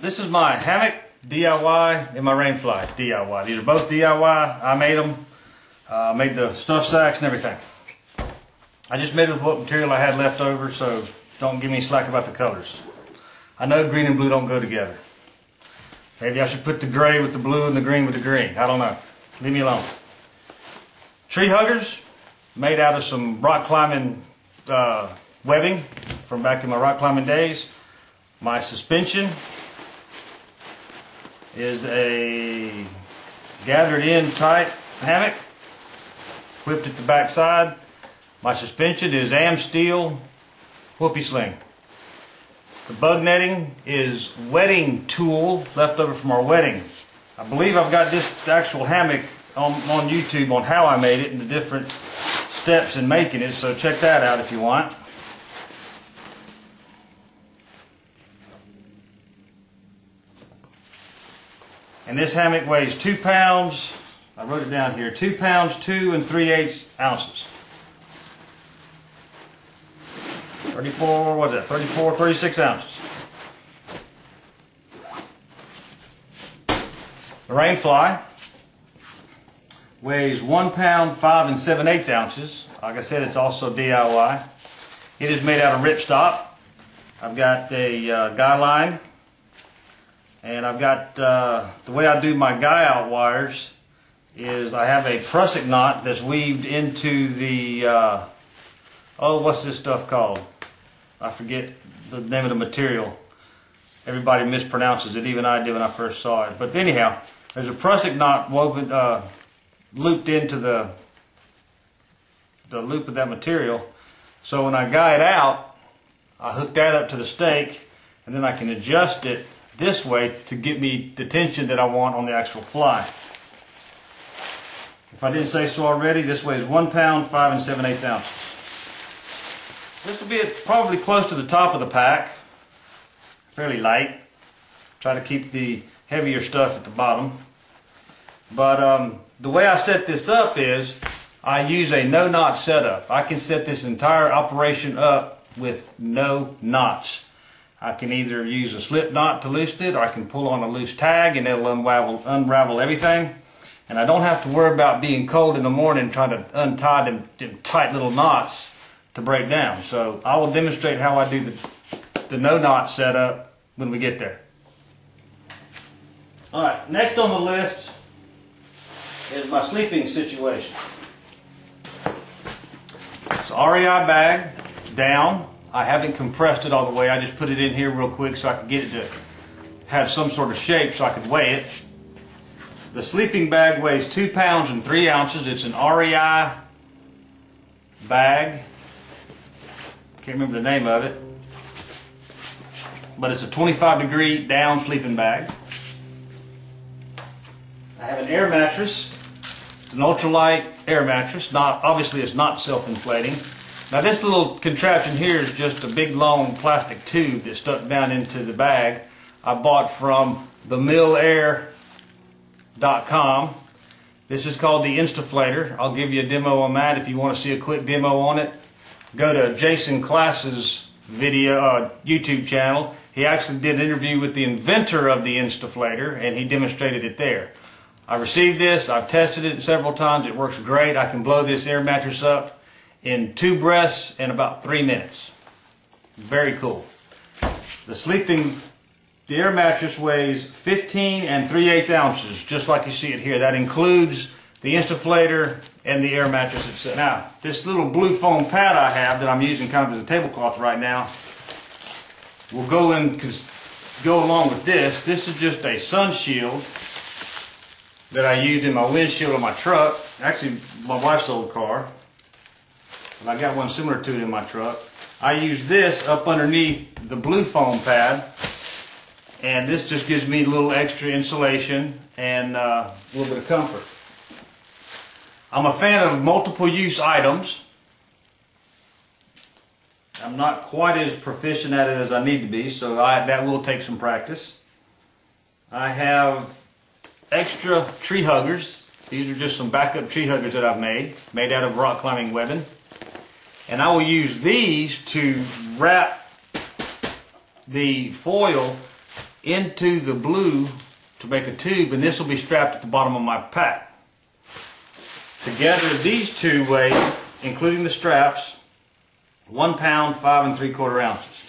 This is my hammock DIY and my rainfly DIY. These are both DIY. I made them. Made the stuff sacks and everything. I just made it with what material I had left over, so don't give me slack about the colors. I know green and blue don't go together. Maybe I should put the gray with the blue and the green with the green. I don't know. Leave me alone. Tree huggers made out of some rock climbing webbing from back in my rock climbing days. My suspension is a gathered in tight hammock, whipped at the back side. My suspension is AM steel whoopee sling. The bug netting is wedding tool left over from our wedding. I believe I've got this actual hammock on YouTube on how I made it and the different steps in making it, so check that out if you want. And this hammock weighs 2 pounds. I wrote it down here. 2 pounds, 2 3/8 ounces. 34, what is that? 34, 36 ounces. The rainfly weighs 1 pound, 5 7/8 ounces. Like I said, it's also DIY. It is made out of ripstop. I've got a guy line. And I've got, the way I do my guy out wires is I have a prusik knot that's weaved into the, oh, what's this stuff called? I forget the name of the material. Everybody mispronounces it, even I did when I first saw it. But anyhow, there's a prusik knot woven, looped into the loop of that material. So when I guy it out, I hook that up to the stake, and then I can adjust it this way to give me the tension that I want on the actual fly. If I didn't say so already, this weighs 1 pound, 5 7/8 ounces. This will be probably close to the top of the pack, fairly light. Try to keep the heavier stuff at the bottom. But the way I set this up is I use a no knot setup. I can set this entire operation up with no knots. I can either use a slip knot to loosen it, or I can pull on a loose tag and it'll unravel everything. And I don't have to worry about being cold in the morning trying to untie them tight little knots to break down. So I will demonstrate how I do the no knot setup when we get there. Alright, next on the list is my sleeping situation. It's REI bag down. I haven't compressed it all the way. I just put it in here real quick so I could get it to have some sort of shape so I could weigh it. The sleeping bag weighs 2 pounds and 3 ounces. It's an REI bag. Can't remember the name of it. But it's a 25-degree down sleeping bag. I have an air mattress. It's an ultralight air mattress. Obviously it's not self-inflating. Now this little contraption here is just a big long plastic tube that's stuck down into the bag. I bought from themillair.com. This is called the Instaflator. I'll give you a demo on that if you want to see a quick demo on it. Go to Jason Class's video YouTube channel. He actually did an interview with the inventor of the Instaflator and he demonstrated it there. I received this. I've tested it several times. It works great. I can blow this air mattress up in 2 breaths in about 3 minutes. Very cool. The air mattress weighs 15 3/8 ounces, just like you see it here. That includes the Instaflator and the air mattress itself. Now, this little blue foam pad I have that I'm using kind of as a tablecloth right now will go along with this. This is just a sun shield that I used in my windshield of my truck. Actually, my wife's old car. I got one similar to it in my truck. I use this up underneath the blue foam pad, and this just gives me a little extra insulation and a little bit of comfort. I'm a fan of multiple use items. I'm not quite as proficient at it as I need to be, so that will take some practice. I have extra tree huggers. These are just some backup tree huggers that I've made out of rock climbing webbing. And I will use these to wrap the foil into the blue to make a tube, and this will be strapped at the bottom of my pack. Together these two weigh, including the straps, 1 pound, 5 3/4 ounces.